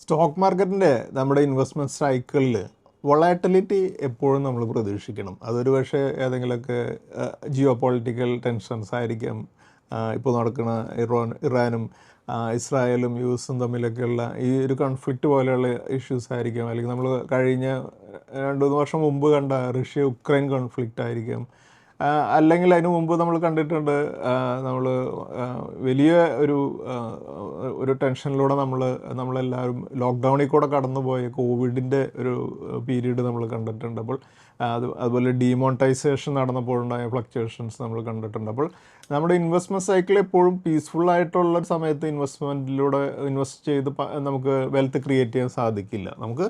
Stock മാർക്കറ്റിൻ്റെ നമ്മുടെ investment സൈക്കിളിൽ വൊളാറ്റിലിറ്റി എപ്പോഴും നമ്മൾ പ്രതീക്ഷിക്കണം. അതൊരു പക്ഷേ ഏതെങ്കിലുമൊക്കെ ജിയോ പൊളിറ്റിക്കൽ ടെൻഷൻസ് ആയിരിക്കാം. ഇപ്പോൾ നടക്കുന്ന ഇറാനും ഇസ്രായേലും യു എസും തമ്മിലൊക്കെയുള്ള ഈ ഒരു കോൺഫ്ലിക്റ്റ് പോലെയുള്ള ഇഷ്യൂസ് ആയിരിക്കാം. അല്ലെങ്കിൽ നമ്മൾ കഴിഞ്ഞ 2-3 വർഷം മുമ്പ് കണ്ട റഷ്യ യുക്രൈൻ കോൺഫ്ലിക്റ്റ് ആയിരിക്കാം. അല്ലെങ്കിൽ അതിന് മുമ്പ് നമ്മൾ കണ്ടിട്ടുണ്ട്, നമ്മൾ വലിയ ഒരു ടെൻഷനിലൂടെ നമ്മളെല്ലാവരും ലോക്ക്ഡൗണിൽ കൂടെ കടന്നുപോയ കോവിഡിൻ്റെ ഒരു പീരീഡ് നമ്മൾ കണ്ടിട്ടുണ്ട്. അപ്പോൾ അതുപോലെ ഡീമോണിറ്റൈസേഷൻ നടന്നപ്പോഴുണ്ടായ ഫ്ലക്ച്വേഷൻസ് നമ്മൾ കണ്ടിട്ടുണ്ട്. അപ്പോൾ നമ്മുടെ ഇൻവെസ്റ്റ്മെൻറ്റ് സൈക്കിൾ എപ്പോഴും പീസ്ഫുള്ളായിട്ടുള്ളൊരു സമയത്ത് ഇൻവെസ്റ്റ് ചെയ്ത് നമുക്ക് വെൽത്ത് ക്രിയേറ്റ് ചെയ്യാൻ സാധിക്കില്ല. നമുക്ക്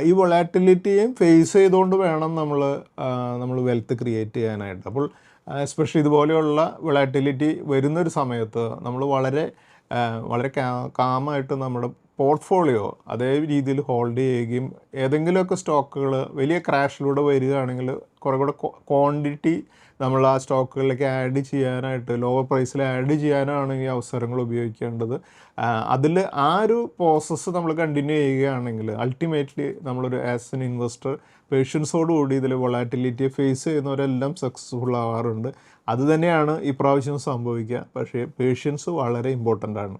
ഈ വൊളാറ്റിലിറ്റിയും ഫേസ് ചെയ്തുകൊണ്ട് വേണം നമ്മൾ വെൽത്ത് ക്രിയേറ്റ് ചെയ്യാനായിട്ട്. അപ്പോൾ എസ്പെഷ്യലി ഇതുപോലെയുള്ള വൊളാറ്റിലിറ്റി വരുന്നൊരു സമയത്ത് നമ്മൾ വളരെ കാമായിട്ട് നമ്മുടെ പോർട്ട്ഫോളിയോ അതേ രീതിയിൽ ഹോൾഡ് ചെയ്യുകയും ഏതെങ്കിലുമൊക്കെ സ്റ്റോക്കുകൾ വലിയ ക്രാഷിലൂടെ വരികയാണെങ്കിൽ കുറേ കൂടെ ക്വാണ്ടിറ്റി നമ്മൾ ആ സ്റ്റോക്കുകളിലേക്ക് ആഡ് ചെയ്യാനായിട്ട് ലോവർ പ്രൈസിൽ ആഡ് ചെയ്യാനാണ് ഈ അവസരങ്ങൾ ഉപയോഗിക്കേണ്ടത്. അതിൽ ആ ഒരു പ്രോസസ്സ് നമ്മൾ കണ്ടിന്യൂ ചെയ്യുകയാണെങ്കിൽ അൾട്ടിമേറ്റ്ലി നമ്മളൊരു ആസ് എൻ ഇൻവെസ്റ്റർ പേഷ്യൻസോടുകൂടി ഇതിൽ വൊളാറ്റിലിറ്റിയെ ഫേസ് ചെയ്യുന്നവരെല്ലാം സക്സസ്ഫുൾ ആവാറുണ്ട്. അതുതന്നെയാണ് ഈ പ്രാവശ്യം സംഭവിക്കുക. പക്ഷേ പേഷ്യൻസ് വളരെ ഇമ്പോർട്ടൻ്റ് ആണ്.